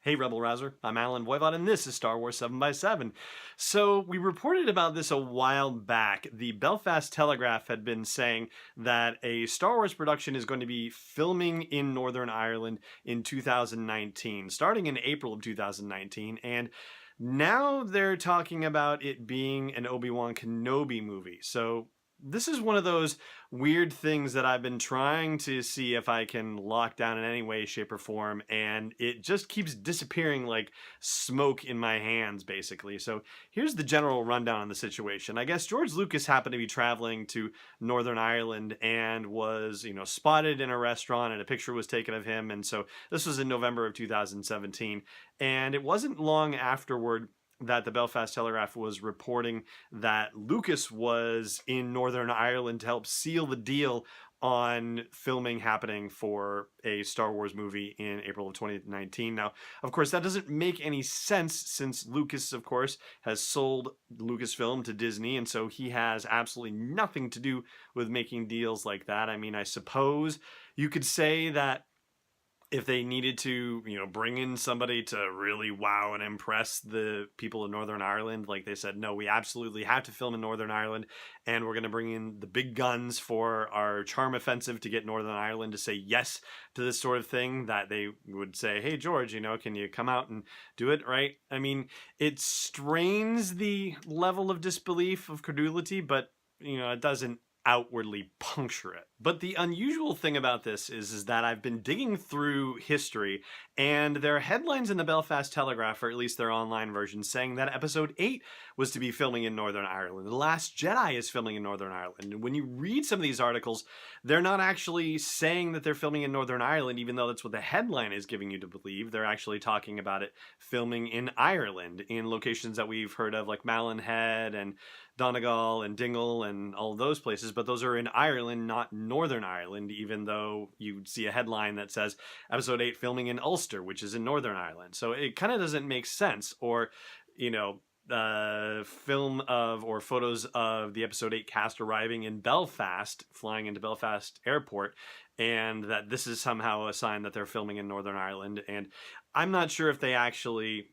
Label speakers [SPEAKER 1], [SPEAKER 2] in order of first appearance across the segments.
[SPEAKER 1] Hey Rebel Rouser, I'm Alan Voivod and this is Star Wars 7x7. So we reported about this a while back. The Belfast Telegraph had been saying that a Star Wars production is going to be filming in Northern Ireland in 2019, starting in April of 2019, and now they're talking about it being an Obi-Wan Kenobi movie. So this is one of those weird things that I've been trying to see if I can lock down in any way, shape, or form, and it just keeps disappearing like smoke in my hands, basically. So here's the general rundown on the situation. I guess George Lucas happened to be traveling to Northern Ireland and was, spotted in a restaurant, and a picture was taken of him, and so this was in November of 2017, and it wasn't long afterward that the Belfast Telegraph was reporting that Lucas was in Northern Ireland to help seal the deal on filming happening for a Star Wars movie in April of 2019. Now, of course, that doesn't make any sense since Lucas, of course, has sold Lucasfilm to Disney, and so he has absolutely nothing to do with making deals like that. I mean, I suppose you could say that if they needed to, bring in somebody to really wow and impress the people of Northern Ireland, like they said, no, we absolutely have to film in Northern Ireland, and we're going to bring in the big guns for our charm offensive to get Northern Ireland to say yes to this sort of thing, that they would say, hey, George, can you come out and do it, right? I mean, it strains the level of disbelief, of credulity, but, it doesn't outwardly puncture it. But the unusual thing about this is that I've been digging through history, and there are headlines in the Belfast Telegraph, or at least their online version, saying that Episode 8 was to be filming in Northern Ireland. The Last Jedi is filming in Northern Ireland. And when you read some of these articles, they're not actually saying that they're filming in Northern Ireland, even though that's what the headline is giving you to believe. They're actually talking about it filming in Ireland, in locations that we've heard of, like Malin Head and Donegal and Dingle and all those places, but those are in Ireland, not Northern Ireland, even though you see a headline that says Episode 8 filming in Ulster, which is in Northern Ireland. So it kind of doesn't make sense. Or, film of or photos of the Episode 8 cast arriving in Belfast, flying into Belfast Airport, and that this is somehow a sign that they're filming in Northern Ireland. And I'm not sure if they actually,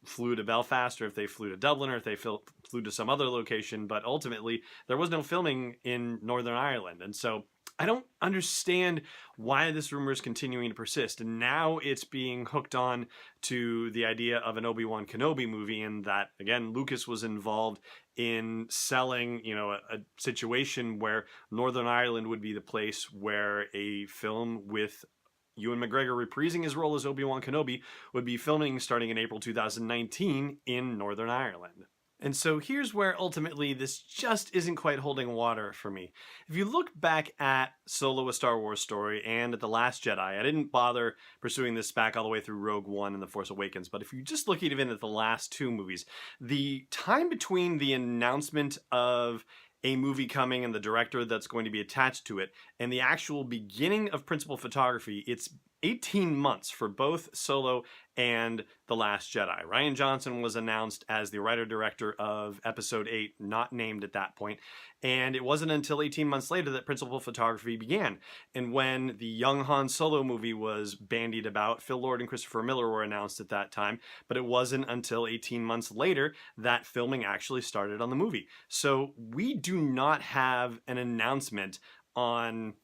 [SPEAKER 1] flew to Belfast, or if they flew to Dublin, or if they flew to some other location, but ultimately there was no filming in Northern Ireland. And so I don't understand why this rumor is continuing to persist. And now it's being hooked on to the idea of an Obi-Wan Kenobi movie, and that, again, Lucas was involved in selling, a situation where Northern Ireland would be the place where a film with Ewan McGregor reprising his role as Obi-Wan Kenobi would be filming starting in April 2019 in Northern Ireland. And so here's where ultimately this just isn't quite holding water for me. If you look back at Solo: A Star Wars Story and at The Last Jedi, I didn't bother pursuing this back all the way through Rogue One and The Force Awakens, but if you just look even at the last two movies, the time between the announcement of a movie coming and the director that's going to be attached to it and the actual beginning of principal photography, it's 18 months for both Solo and The Last Jedi. Rian Johnson was announced as the writer-director of Episode 8, not named at that point, and it wasn't until 18 months later that principal photography began. And when the young Han Solo movie was bandied about, Phil Lord and Christopher Miller were announced at that time, but it wasn't until 18 months later that filming actually started on the movie. So we do not have an announcement on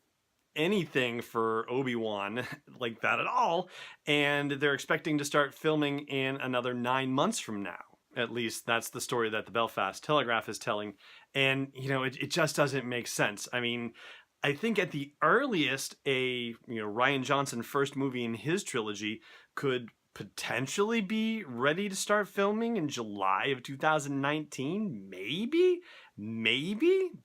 [SPEAKER 1] anything for Obi-Wan like that at all, and they're expecting to start filming in another 9 months from now. At least that's the story that the Belfast Telegraph is telling, and it just doesn't make sense. I mean, I think at the earliest a Rian Johnson first movie in his trilogy could potentially be ready to start filming in July of 2019, maybe,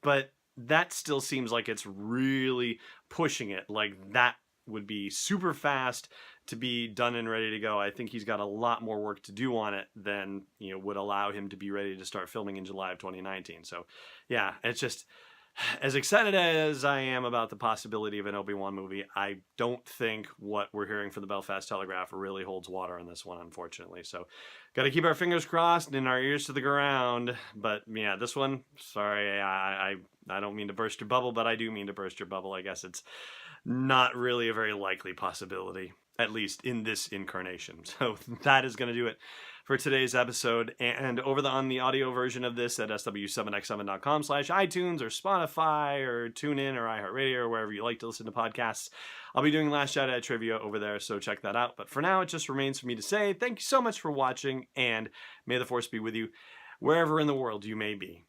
[SPEAKER 1] but that still seems like it's really pushing it. Like, that would be super fast to be done and ready to go. I think he's got a lot more work to do on it than would allow him to be ready to start filming in July of 2019. So yeah, it's just, as excited as I am about the possibility of an Obi-Wan movie, I don't think what we're hearing from the Belfast Telegraph really holds water on this one, unfortunately. So got to keep our fingers crossed and our ears to the ground. But yeah, this one, sorry, I don't mean to burst your bubble, but I do mean to burst your bubble. I guess it's not really a very likely possibility. at least in this incarnation. So that is going to do it for today's episode. And on the audio version of this at sw7x7.com/iTunes or Spotify or TuneIn or iHeartRadio or wherever you like to listen to podcasts, I'll be doing Last Jedi trivia over there, so check that out. But for now, it just remains for me to say thank you so much for watching, and may the Force be with you wherever in the world you may be.